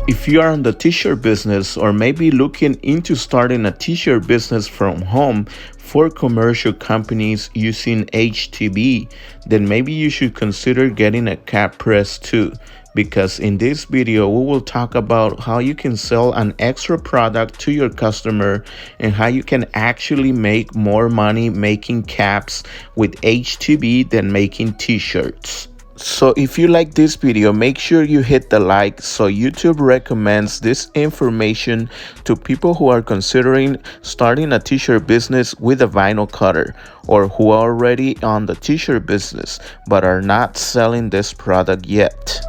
If you are in the t-shirt business or maybe looking into starting a t-shirt business from home for commercial companies using HTB, then maybe you should consider getting a cap press too. Because in this video, we will talk about how you can sell an extra product to your customer and how you can actually make more money making caps with HTB than making t-shirts. So if you like this video, make sure you hit the like so YouTube recommends this information to people who are considering starting a t-shirt business with a vinyl cutter or who are already on the t-shirt business but are not selling this product yet.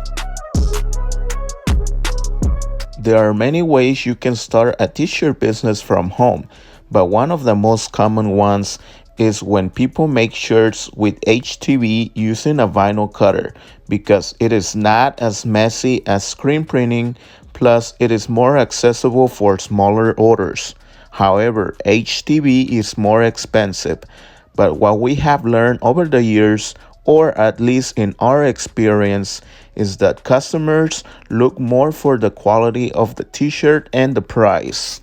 There are many ways you can start a t-shirt business from home, but one of the most common ones is when people make shirts with HTB using a vinyl cutter because it is not as messy as screen printing, plus it is more accessible for smaller orders. However, HTB is more expensive, but what we have learned over the years, or at least in our experience, is that customers look more for the quality of the t-shirt and the price.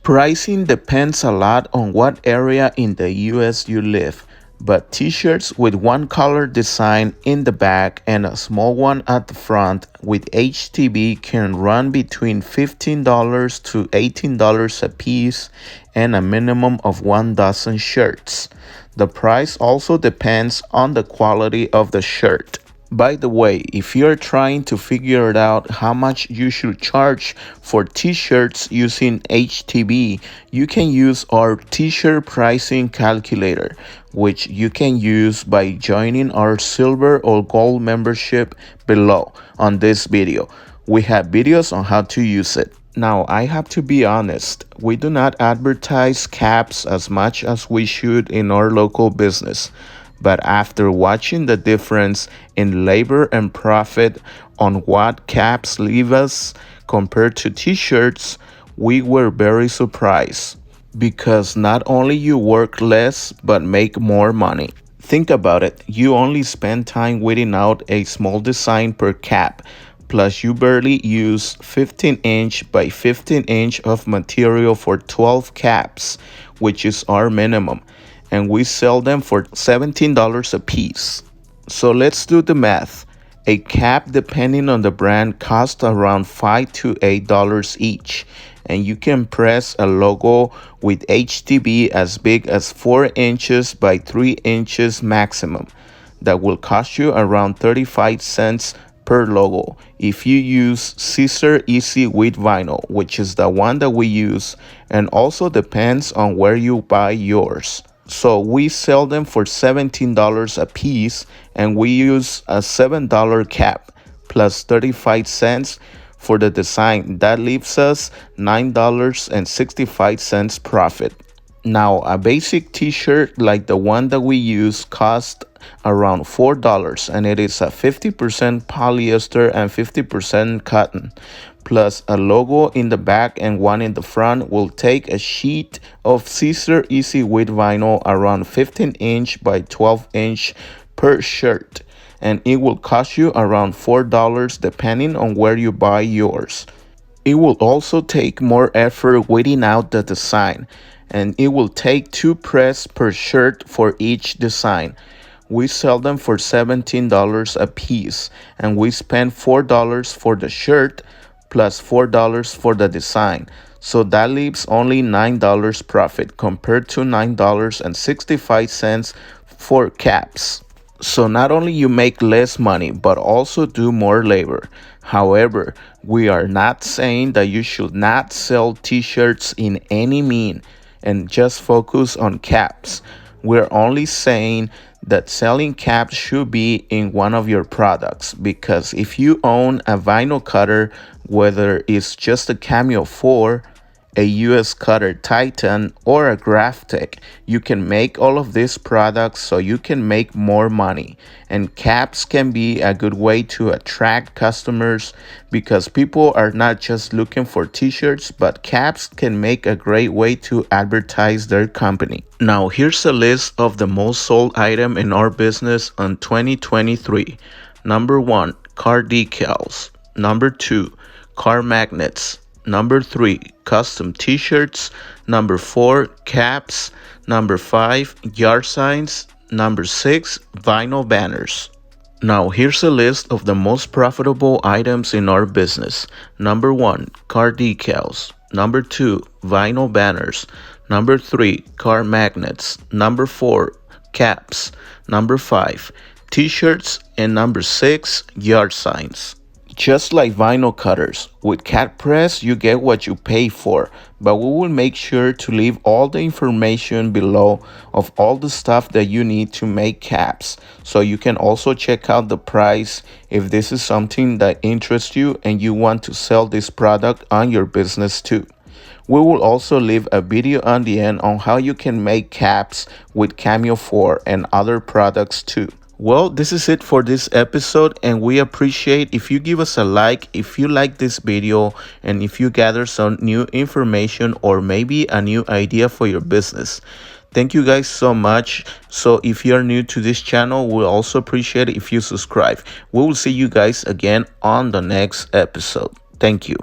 Pricing depends a lot on what area in the US you live, but t-shirts with one color design in the back and a small one at the front with HTB can run between $15 to $18 a piece and a minimum of 1 dozen shirts. The price also depends on the quality of the shirt. By the way, if you're trying to figure out how much you should charge for t-shirts using HTB, you can use our t-shirt pricing calculator, which you can use by joining our silver or gold membership below on this video. We have videos on how to use it. Now, I have to be honest, we do not advertise caps as much as we should in our local business. But after watching the difference in labor and profit on what caps leave us compared to t-shirts, we were very surprised. Because not only you work less, but make more money. Think about it, you only spend time weeding out a small design per cap, plus you barely use 15-inch by 15-inch of material for 12 caps, which is our minimum. And we sell them for $17 a piece. So let's do the math. A cap, depending on the brand, costs around $5 to $8 each, and you can press a logo with HTB as big as 4 inches by 3 inches maximum. That will cost you around 35 cents per logo if you use Scissor Easy with vinyl, which is the one that we use, and also depends on where you buy yours. So we sell them for $17 a piece, and we use a $7 cap plus 35 cents for the design. That leaves us $9.65 profit. Now, a basic t-shirt like the one that we use costs around $4, and it is a 50% polyester and 50% cotton. Plus a logo in the back and one in the front will take a sheet of Scissor Easy with vinyl around 15-inch by 12-inch per shirt, and it will cost you around $4 depending on where you buy yours. It will also take more effort weeding out the design, and it will take 2 press per shirt for each design. We sell them for $17 a piece, and we spend $4 for the shirt plus $4 for the design. So that leaves only $9 profit compared to $9.65 for caps. So not only you make less money, but also do more labor. However, we are not saying that you should not sell t-shirts in any mean and just focus on caps. We're only saying that selling caps should be in one of your products, because if you own a vinyl cutter, whether it's just a Cameo 4, a uscutter Titan, or a graphtec, you can make all of these products so you can make more money. And caps can be a good way to attract customers because people are not just looking for t-shirts, but caps can make a great way to advertise their company. Now here's a list of the most sold item in our business on 2023. Number 1, car decals. Number 2, car magnets. Number 3, custom t-shirts. Number 4, caps. Number 5, yard signs. Number 6, vinyl banners. Now, here's a list of the most profitable items in our business. Number 1, car decals. Number 2, vinyl banners. Number 3, car magnets. Number 4, caps. Number 5, t-shirts. And number 6, yard signs. Just like vinyl cutters, with Cat Press you get what you pay for, but we will make sure to leave all the information below of all the stuff that you need to make caps, so you can also check out the price if this is something that interests you and you want to sell this product on your business too. We will also leave a video on the end on how you can make caps with Cameo 4 and other products too. Well, this is it for this episode, and we appreciate if you give us a like if you like this video and if you gather some new information or maybe a new idea for your business. Thank you guys so much. So if you're new to this channel, we'll also appreciate it if you subscribe. We will see you guys again on the next episode. Thank you.